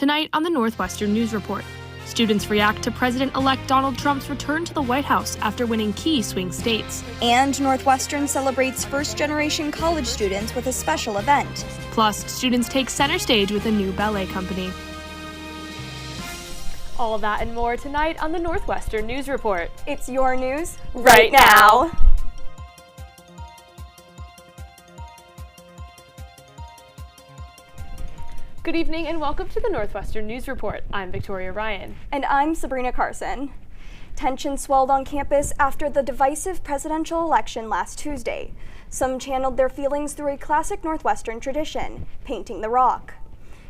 Tonight on the Northwestern News Report, students react to President-elect Donald Trump's return to the White House after winning key swing states. And Northwestern celebrates first-generation college students with a special event. Plus, students take center stage with a new ballet company. All that and more tonight on the Northwestern News Report. It's your news right now. Good evening and welcome to the Northwestern News Report. I'm Victoria Ryan. And I'm Sabrina Carson. Tension swelled on campus after the divisive presidential election last Tuesday. Some channeled their feelings through a classic Northwestern tradition, painting the rock.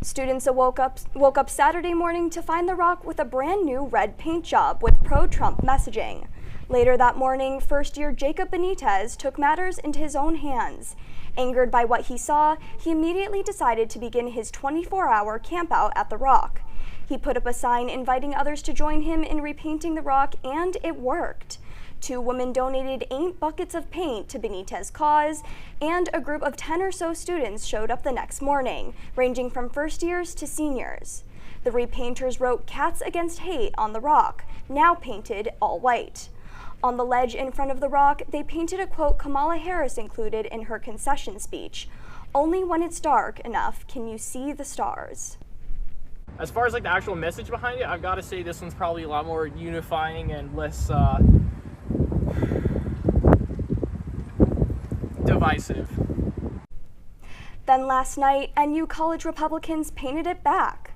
Students woke up Saturday morning to find the rock with a brand new red paint job with pro-Trump messaging. Later that morning, first-year Jacob Benitez took matters into his own hands. Angered by what he saw, he immediately decided to begin his 24-hour campout at the rock. He put up a sign inviting others to join him in repainting the rock, and it worked. 2 women donated 8 buckets of paint to Benitez's cause, and a group of 10 or so students showed up the next morning, ranging from first years to seniors. The repainters wrote "Cats Against Hate" on the rock, now painted all white. On the ledge in front of the rock, they painted a quote Kamala Harris included in her concession speech: "Only when it's dark enough can you see the stars." As far as the actual message behind it, I've got to say this one's probably a lot more unifying and less divisive. Then last night, NU college Republicans painted it back.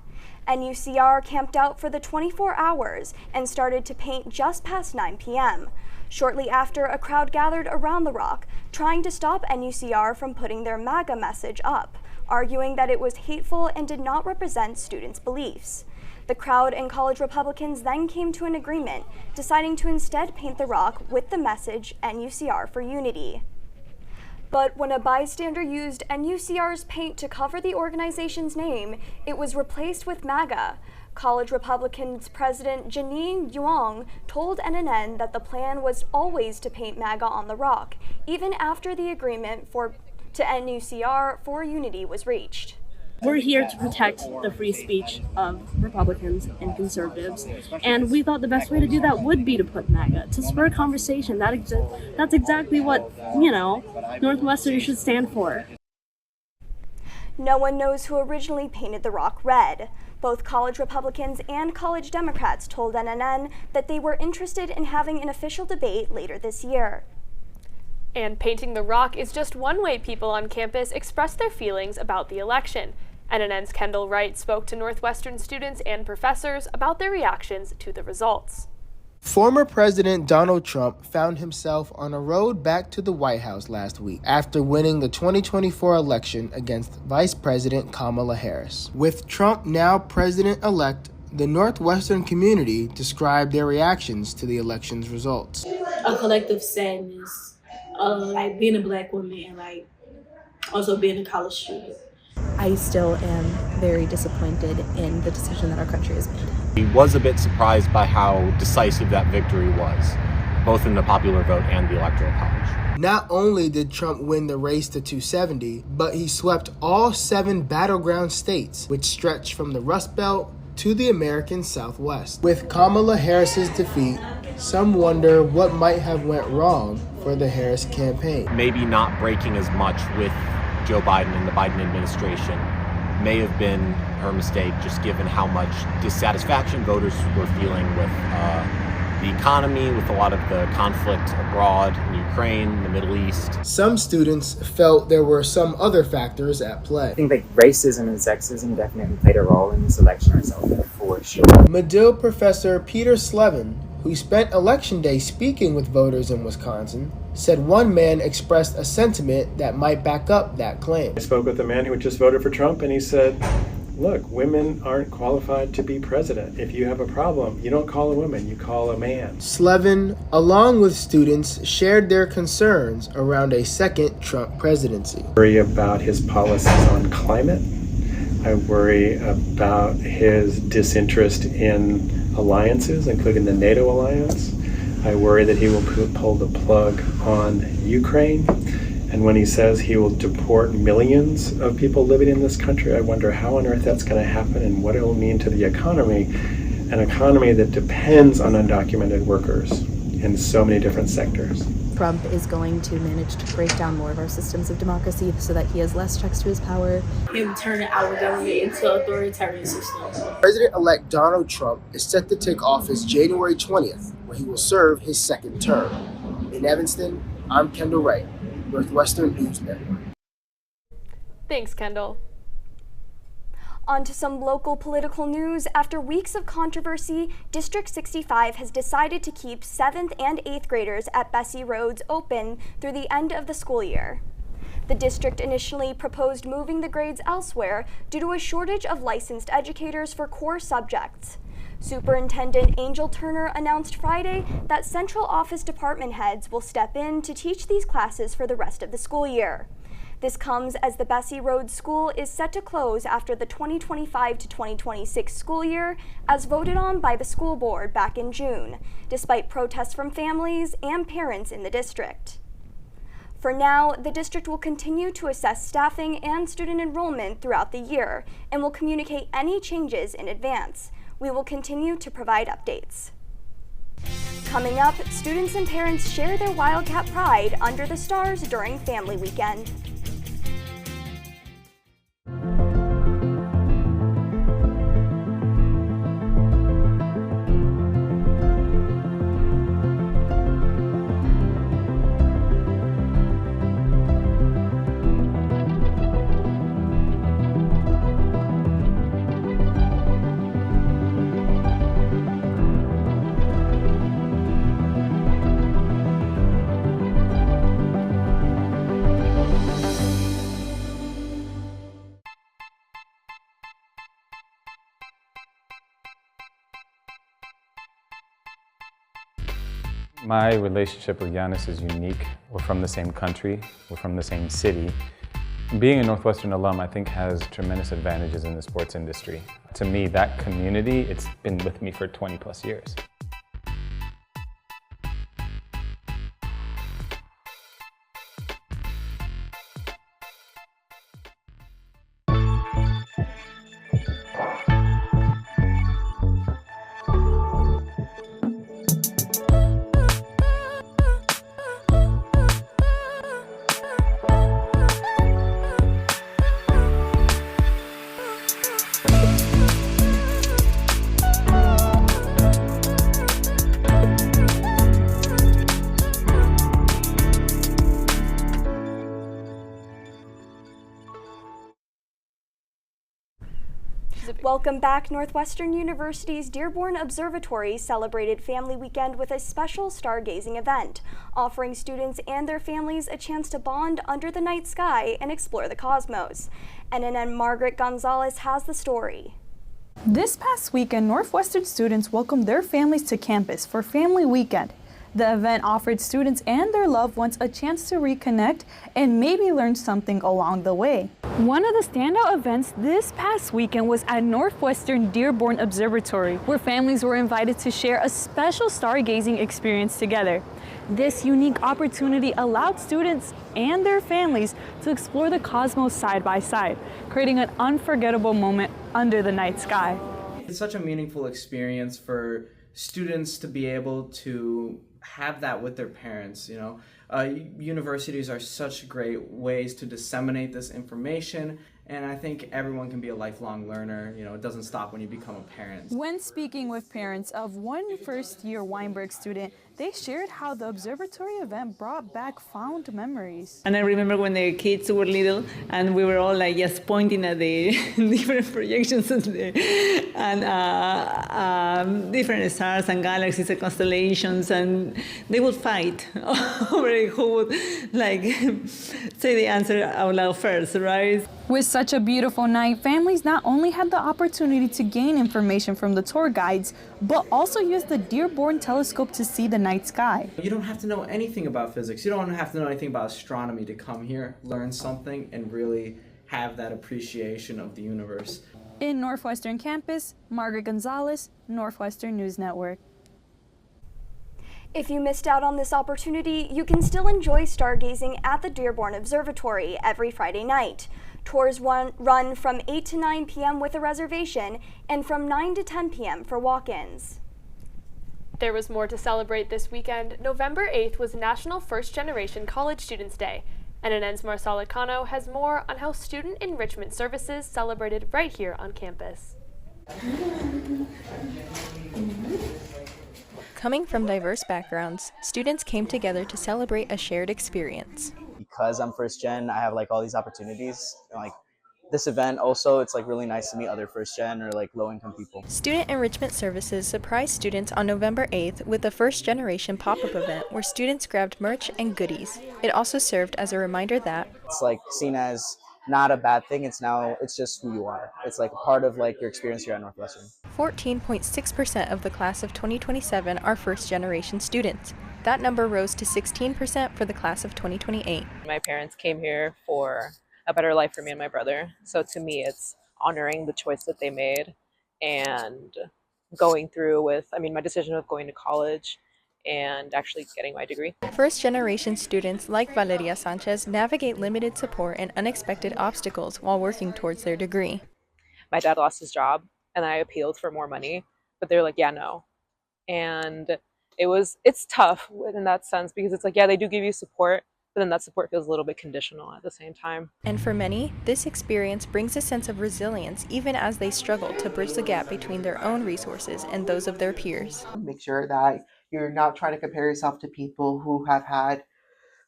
NUCR camped out for the 24 hours and started to paint just past 9 p.m. Shortly after, a crowd gathered around the rock, trying to stop NUCR from putting their MAGA message up, arguing that it was hateful and did not represent students' beliefs. The crowd and college Republicans then came to an agreement, deciding to instead paint the rock with the message "NUCR for Unity." But when a bystander used NUCR's paint to cover the organization's name, it was replaced with MAGA. College Republicans President Janine Yuang told NNN that the plan was always to paint MAGA on the rock, even after the agreement to NUCR for Unity was reached. We're here to protect the free speech of Republicans and conservatives, and we thought the best way to do that would be to put MAGA, to spur conversation. That's exactly what, Northwestern should stand for. No one knows who originally painted the rock red. Both college Republicans and college Democrats told NNN that they were interested in having an official debate later this year. And painting the rock is just one way people on campus express their feelings about the election. NNN's Kendall Wright spoke to Northwestern students and professors about their reactions to the results. Former President Donald Trump found himself on a road back to the White House last week after winning the 2024 election against Vice President Kamala Harris. With Trump now president-elect, the Northwestern community described their reactions to the election's results. A collective sadness, being a Black woman and also being a college student. I still am very disappointed in the decision that our country has made. He was a bit surprised by how decisive that victory was, both in the popular vote and the Electoral College. Not only did Trump win the race to 270, but he swept all 7 battleground states, which stretch from the Rust Belt to the American Southwest. With Kamala Harris's defeat, some wonder what might have went wrong for the Harris campaign. Maybe not breaking as much with Joe Biden and the Biden administration may have been her mistake, just given how much dissatisfaction voters were feeling with the economy, with a lot of the conflict abroad in Ukraine, the Middle East. Some students felt there were some other factors at play. I think racism and sexism definitely played a role in this election result, for sure. Medill professor Peter Slevin, who spent Election Day speaking with voters in Wisconsin, said one man expressed a sentiment that might back up that claim. I spoke with a man who had just voted for Trump, and he said, look, women aren't qualified to be president. If you have a problem, you don't call a woman, you call a man. Slevin, along with students, shared their concerns around a second Trump presidency. I worry about his policies on climate. I worry about his disinterest in alliances, including the NATO alliance. I worry that he will pull the plug on Ukraine. And when he says he will deport millions of people living in this country, I wonder how on earth that's going to happen and what it will mean to the economy, an economy that depends on undocumented workers in so many different sectors. Trump is going to manage to break down more of our systems of democracy so that he has less checks to his power. And turn our government into an authoritarian system. President-elect Donald Trump is set to take office January 20th, where he will serve his second term. In Evanston, I'm Kendall Wright, Northwestern News Network. Thanks, Kendall. On to some local political news. After weeks of controversy, District 65 has decided to keep 7th and 8th graders at Bessie roads open through the end of the school year. The district initially proposed moving the grades elsewhere due to a shortage of licensed educators for core subjects. Superintendent Angel Turner announced Friday that central office department heads will step in to teach these classes for the rest of the school year. This comes as the Bessie Road School is set to close after the 2025 to 2026 school year, as voted on by the school board back in June, despite protests from families and parents in the district. For now, the district will continue to assess staffing and student enrollment throughout the year and will communicate any changes in advance. We will continue to provide updates. Coming up, students and parents share their Wildcat pride under the stars during Family Weekend. My relationship with Giannis is unique. We're from the same country, we're from the same city. Being a Northwestern alum, I think, has tremendous advantages in the sports industry. To me, that community, it's been with me for 20 plus years. Welcome back. Northwestern University's Dearborn Observatory celebrated Family Weekend with a special stargazing event, offering students and their families a chance to bond under the night sky and explore the cosmos. NNN Margaret Gonzalez has the story. This past weekend, Northwestern students welcomed their families to campus for Family Weekend. The event offered students and their loved ones a chance to reconnect and maybe learn something along the way. One of the standout events this past weekend was at Northwestern Dearborn Observatory, where families were invited to share a special stargazing experience together. This unique opportunity allowed students and their families to explore the cosmos side by side, creating an unforgettable moment under the night sky. It's such a meaningful experience for students to be able to have that with their parents, you know. Universities are such great ways to disseminate this information, and I think everyone can be a lifelong learner. You know, it doesn't stop when you become a parent. When speaking with parents of one first-year Weinberg student, they shared how the observatory event brought back fond memories. And I remember when the kids were little and we were all like just pointing at the different projections and different stars and galaxies and constellations, and they would fight over who would like say the answer out loud first, right? With such a beautiful night, families not only had the opportunity to gain information from the tour guides, but also use the Dearborn telescope to see the night sky. You don't have to know anything about physics. You don't have to know anything about astronomy to come here, learn something, and really have that appreciation of the universe. In Northwestern campus, Margaret Gonzalez, Northwestern News Network. If you missed out on this opportunity, you can still enjoy stargazing at the Dearborn Observatory every Friday night. Tours run from 8 to 9 p.m. with a reservation and from 9 to 10 p.m. for walk-ins. There was more to celebrate this weekend. November 8th was National First Generation College Students Day. NNN's Marcela Cano has more on how student enrichment services celebrated right here on campus. Coming from diverse backgrounds, students came together to celebrate a shared experience. Because I'm first gen, I have like all these opportunities. Like this event also, it's like really nice to meet other first gen or like low income people. Student Enrichment Services surprised students on November 8th with a first generation pop-up event where students grabbed merch and goodies. It also served as a reminder that it's like seen as not a bad thing. It's just who you are. It's like a part of like your experience here at Northwestern. 14.6% of the class of 2027 are first generation students. That number rose to 16% for the class of 2028. My parents came here for a better life for me and my brother. So to me, it's honoring the choice that they made and going through with, my decision of going to college and actually getting my degree. First generation students like Valeria Sanchez navigate limited support and unexpected obstacles while working towards their degree. My dad lost his job and I appealed for more money, but they're like, yeah, no. And it's tough in that sense because it's like, yeah, they do give you support, but then that support feels a little bit conditional at the same time. And for many, this experience brings a sense of resilience even as they struggle to bridge the gap between their own resources and those of their peers. Make sure that you're not trying to compare yourself to people who have had,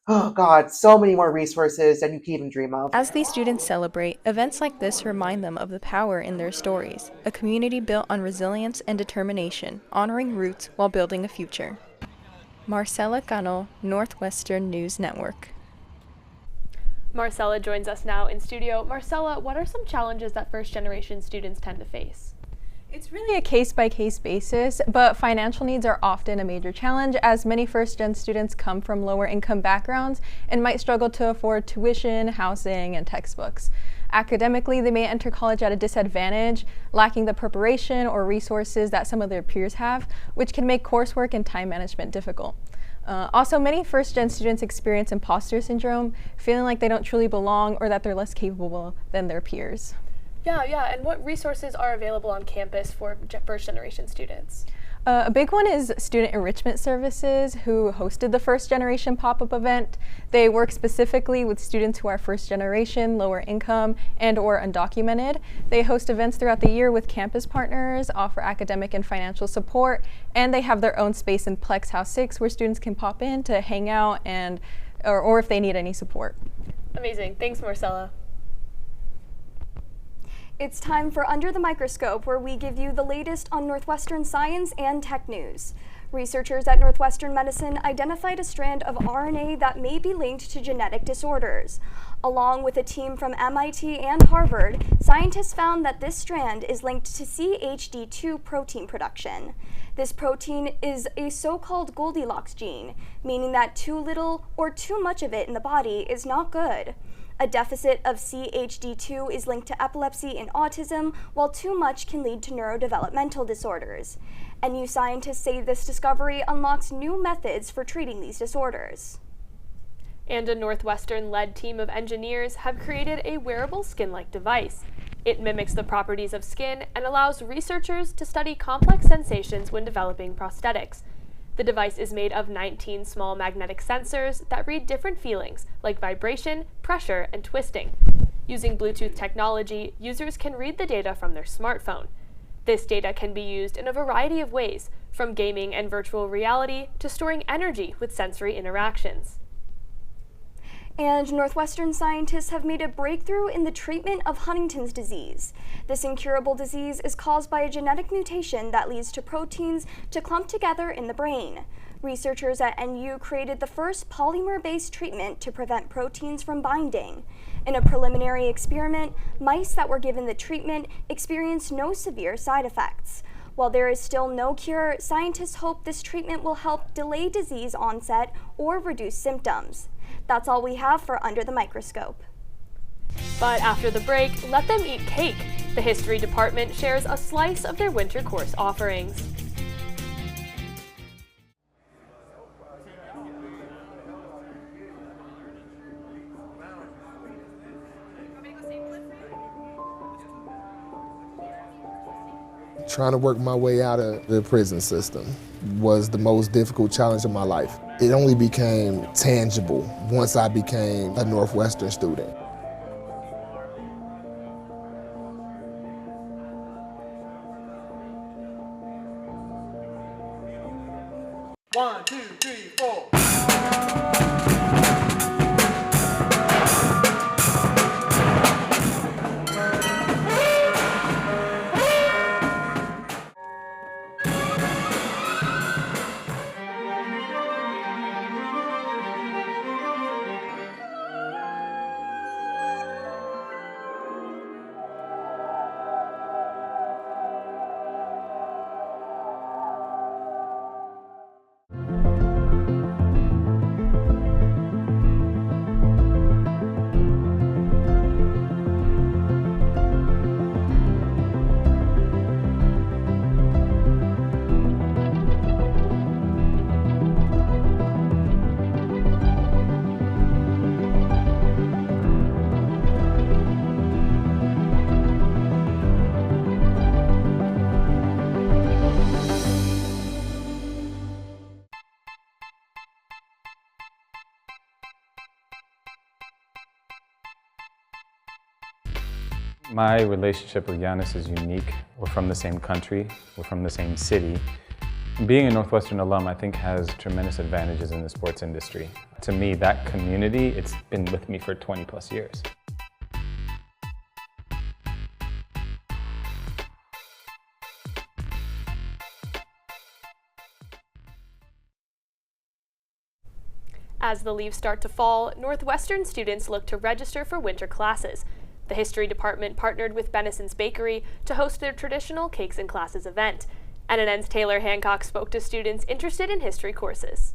oh God, so many more resources than you can even dream of. As these students celebrate, events like this remind them of the power in their stories, a community built on resilience and determination, honoring roots while building a future. Marcela Cano, Northwestern News Network. Marcela joins us now in studio. Marcela, what are some challenges that first-generation students tend to face? It's really a case-by-case basis, but financial needs are often a major challenge as many first-gen students come from lower income backgrounds and might struggle to afford tuition, housing, and textbooks. Academically, they may enter college at a disadvantage, lacking the preparation or resources that some of their peers have, which can make coursework and time management difficult. Also, many first-gen students experience imposter syndrome, feeling like they don't truly belong or that they're less capable than their peers. Yeah, and what resources are available on campus for first-generation students? A big one is Student Enrichment Services, who hosted the first generation pop-up event. They work specifically with students who are first generation, lower income, and or undocumented. They host events throughout the year with campus partners, offer academic and financial support, and they have their own space in Plex House 6 where students can pop in to hang out and or if they need any support. Amazing. Thanks, Marcela. It's time for Under the Microscope, where we give you the latest on Northwestern science and tech news. Researchers at Northwestern Medicine identified a strand of RNA that may be linked to genetic disorders. Along with a team from MIT and Harvard, scientists found that this strand is linked to CHD2 protein production. This protein is a so-called Goldilocks gene, meaning that too little or too much of it in the body is not good. A deficit of CHD2 is linked to epilepsy and autism, while too much can lead to neurodevelopmental disorders. NU scientists say this discovery unlocks new methods for treating these disorders. And a Northwestern-led team of engineers have created a wearable skin-like device. It mimics the properties of skin and allows researchers to study complex sensations when developing prosthetics. The device is made of 19 small magnetic sensors that read different feelings, like vibration, pressure, and twisting. Using Bluetooth technology, users can read the data from their smartphone. This data can be used in a variety of ways, from gaming and virtual reality to storing energy with sensory interactions. And Northwestern scientists have made a breakthrough in the treatment of Huntington's disease. This incurable disease is caused by a genetic mutation that leads to proteins to clump together in the brain. Researchers at NU created the first polymer-based treatment to prevent proteins from binding. In a preliminary experiment, mice that were given the treatment experienced no severe side effects. While there is still no cure, scientists hope this treatment will help delay disease onset or reduce symptoms. That's all we have for Under the Microscope. But after the break, let them eat cake. The history department shares a slice of their winter course offerings. Trying to work my way out of the prison system was the most difficult challenge of my life. It only became tangible once I became a Northwestern student. One, two, three, four. My relationship with Giannis is unique. We're from the same country, we're from the same city. Being a Northwestern alum, I think, has tremendous advantages in the sports industry. To me, that community, it's been with me for 20 plus years. As the leaves start to fall, Northwestern students look to register for winter classes. The history department partnered with Benison's Bakery to host their traditional Cakes and Classes event. NNN's Taylor Hancock spoke to students interested in history courses.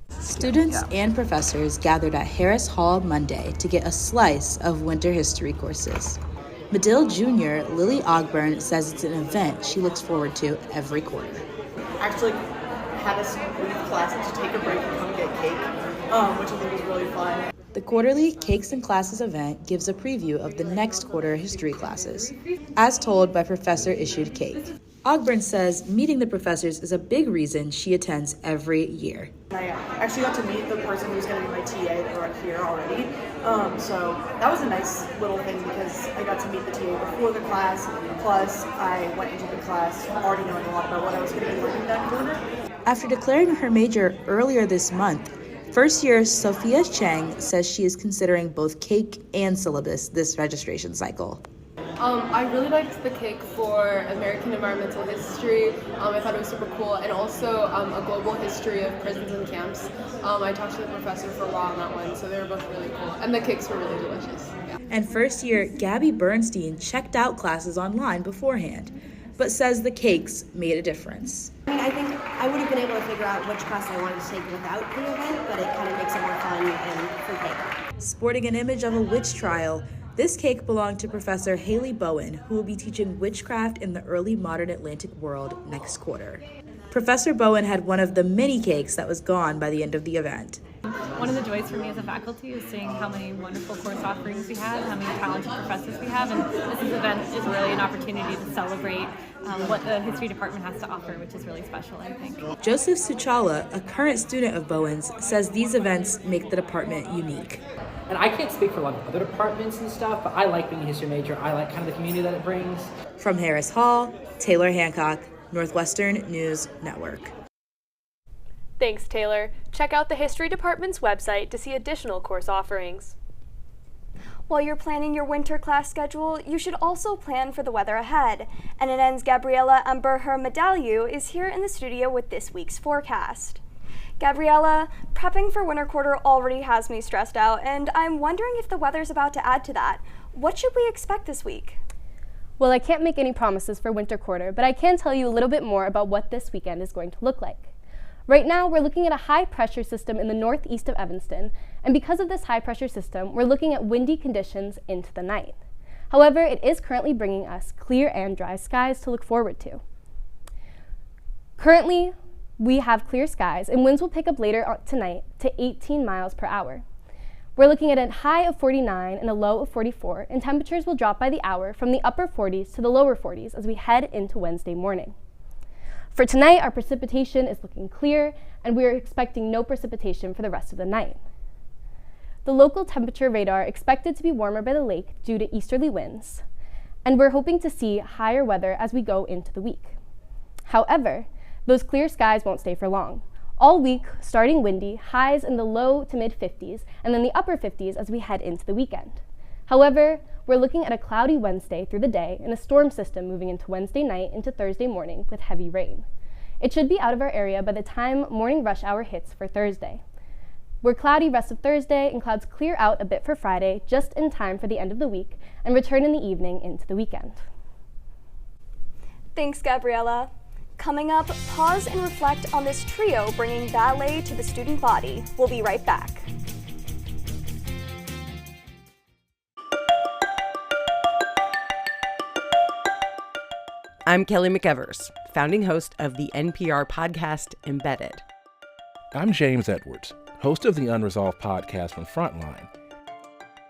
Students and professors gathered at Harris Hall Monday to get a slice of winter history courses. Medill Jr. Lily Ogburn says it's an event she looks forward to every quarter. Actually had us leave classes to take a break and come get cake, which I think was really fun. The quarterly Cakes and Classes event gives a preview of the next quarter history classes, as told by professor-issued cake. Ogburn says meeting the professors is a big reason she attends every year. I actually got to meet the person who's going to be my TA right here already, so that was a nice little thing because I got to meet the TA before the class, plus I went into the class already knowing a lot about what I was going to be learning that quarter. After declaring her major earlier this month, first-year Sophia Chang says she is considering both cake and syllabus this registration cycle. I really liked the cake for American environmental history. I thought it was super cool, and also a global history of prisons and camps. I talked to the professor for a while on that one, so they were both really cool, and the cakes were really delicious. Yeah. And first-year Gabby Bernstein checked out classes online beforehand, but says the cakes made a difference. I think I would have been able to figure out which class I wanted to take without the event, but it kind of makes it more fun and for cake. Sporting an image of a witch trial, this cake belonged to Professor Haley Bowen, who will be teaching witchcraft in the early modern Atlantic world next quarter. Professor Bowen had one of the many cakes that was gone by the end of the event. One of the joys for me as a faculty is seeing how many wonderful course offerings we have, how many talented professors we have, and this event is really an opportunity to celebrate what the history department has to offer, which is really special, I think. Joseph Suchala, a current student of Bowen's, says these events make the department unique. And I can't speak for a lot of other departments and stuff, but I like being a history major. I like kind of the community that it brings. From Harris Hall, Taylor Hancock, Northwestern News Network. Thanks, Taylor. Check out the History Department's website to see additional course offerings. While you're planning your winter class schedule, you should also plan for the weather ahead. NNN's Gabriela Amberher-Medalliou is here in the studio with this week's forecast. Gabriela, prepping for winter quarter already has me stressed out, and I'm wondering if the weather's about to add to that. What should we expect this week? Well, I can't make any promises for winter quarter, but I can tell you a little bit more about what this weekend is going to look like. Right now, we're looking at a high pressure system in the northeast of Evanston, and because of this high pressure system, we're looking at windy conditions into the night. However, it is currently bringing us clear and dry skies to look forward to. Currently, we have clear skies, and winds will pick up later tonight to 18 miles per hour. We're looking at a high of 49 and a low of 44, and temperatures will drop by the hour from the upper 40s to the lower 40s as we head into Wednesday morning. For tonight, our precipitation is looking clear, and we are expecting no precipitation for the rest of the night. The local temperature radar expected to be warmer by the lake due to easterly winds, and we're hoping to see higher weather as we go into the week. However, those clear skies won't stay for long. All week, starting windy, highs in the low to mid 50s, and then the upper 50s as we head into the weekend. However, we're looking at a cloudy Wednesday through the day and a storm system moving into Wednesday night into Thursday morning with heavy rain. It should be out of our area by the time morning rush hour hits for Thursday. We're cloudy rest of Thursday, and clouds clear out a bit for Friday, just in time for the end of the week, and return in the evening into the weekend. Thanks, Gabriella. Coming up, pause and reflect on this trio bringing ballet to the student body. We'll be right back. I'm Kelly McEvers, founding host of the NPR podcast Embedded. I'm James Edwards, host of the Unresolved podcast from Frontline.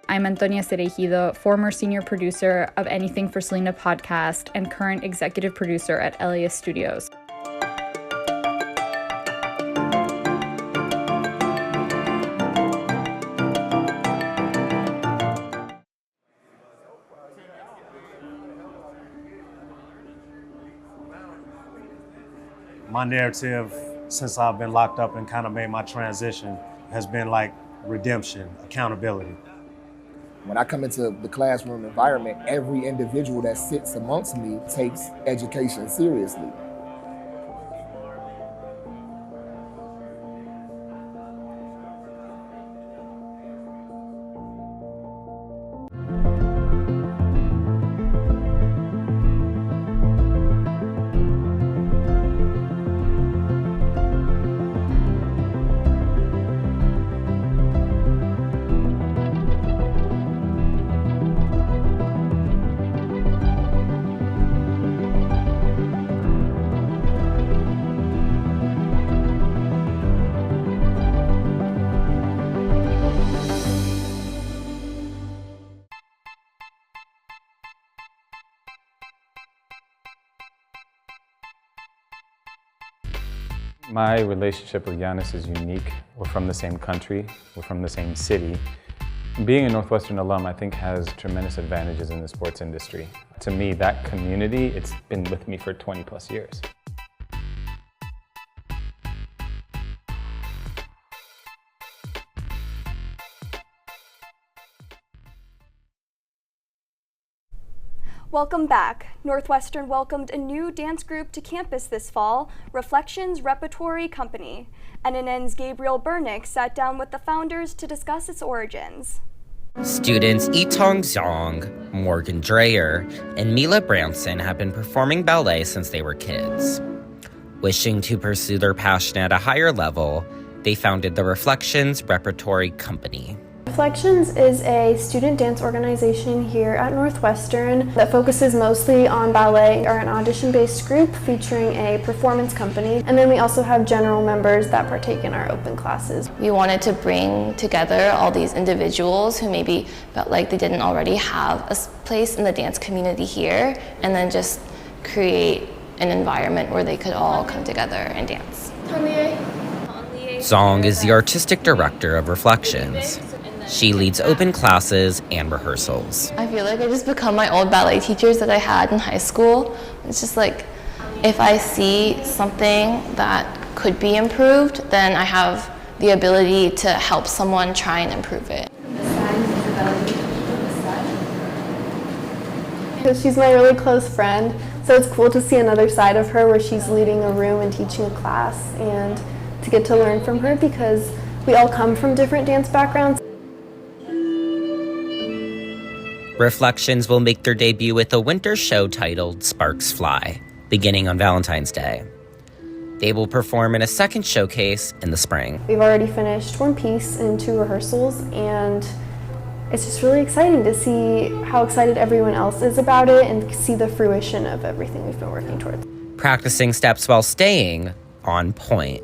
I'm Antonia Cereijido, former senior producer of Anything for Selena podcast and current executive producer at Elias Studios. My narrative, since I've been locked up and kind of made my transition, has been like redemption, accountability. When I come into the classroom environment, every individual that sits amongst me takes education seriously. My relationship with Giannis is unique. We're from the same country, we're from the same city. Being a Northwestern alum, I think, has tremendous advantages in the sports industry. To me, that community, it's been with me for 20 plus years. Welcome back. Northwestern welcomed a new dance group to campus this fall, Reflections Repertory Company. NNN's Gabriel Bernick sat down with the founders to discuss its origins. Students Itong Zong, Morgan Dreyer, and Mila Branson have been performing ballet since they were kids. Wishing to pursue their passion at a higher level, they founded the Reflections Repertory Company. Reflections is a student dance organization here at Northwestern that focuses mostly on ballet. We are an audition-based group featuring a performance company, and then we also have general members that partake in our open classes. We wanted to bring together all these individuals who maybe felt like they didn't already have a place in the dance community here, and then just create an environment where they could all come together and dance. Zong is the artistic director of Reflections. She leads open classes and rehearsals. I feel like I just become my old ballet teachers that I had in high school. It's just like, if I see something that could be improved, then I have the ability to help someone try and improve it. She's my really close friend, so it's cool to see another side of her where she's leading a room and teaching a class, and to get to learn from her because we all come from different dance backgrounds. Reflections will make their debut with a winter show titled Sparks Fly, beginning on Valentine's Day. They will perform in a second showcase in the spring. We've already finished one piece and 2 rehearsals, and it's just really exciting to see how excited everyone else is about it and see the fruition of everything we've been working towards. Practicing steps while staying on point.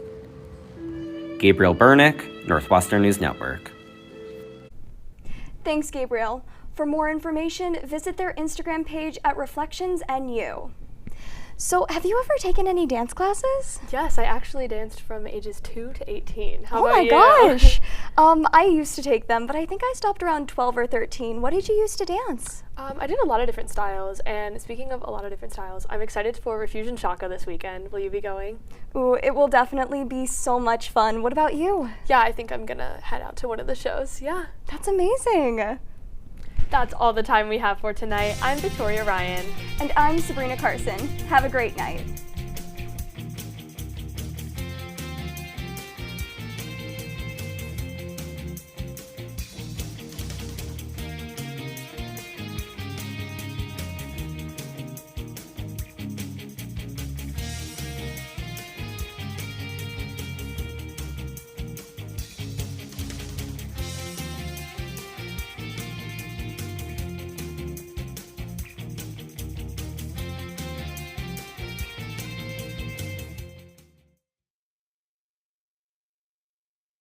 Gabriel Bernick, Northwestern News Network. Thanks, Gabriel. For more information, visit their Instagram page at ReflectionsNU. So, have you ever taken any dance classes? Yes, I actually danced from ages 2 to 18. How oh about my you? gosh! I used to take them, but I think I stopped around 12 or 13. What did you use to dance? I did a lot of different styles, and speaking of a lot of different styles, I'm excited for Refusion Shaka this weekend. Will you be going? Ooh, it will definitely be so much fun. What about you? Yeah, I think I'm gonna head out to one of the shows, yeah. That's amazing! That's all the time we have for tonight. I'm Victoria Ryan. And I'm Sabrina Carson. Have a great night.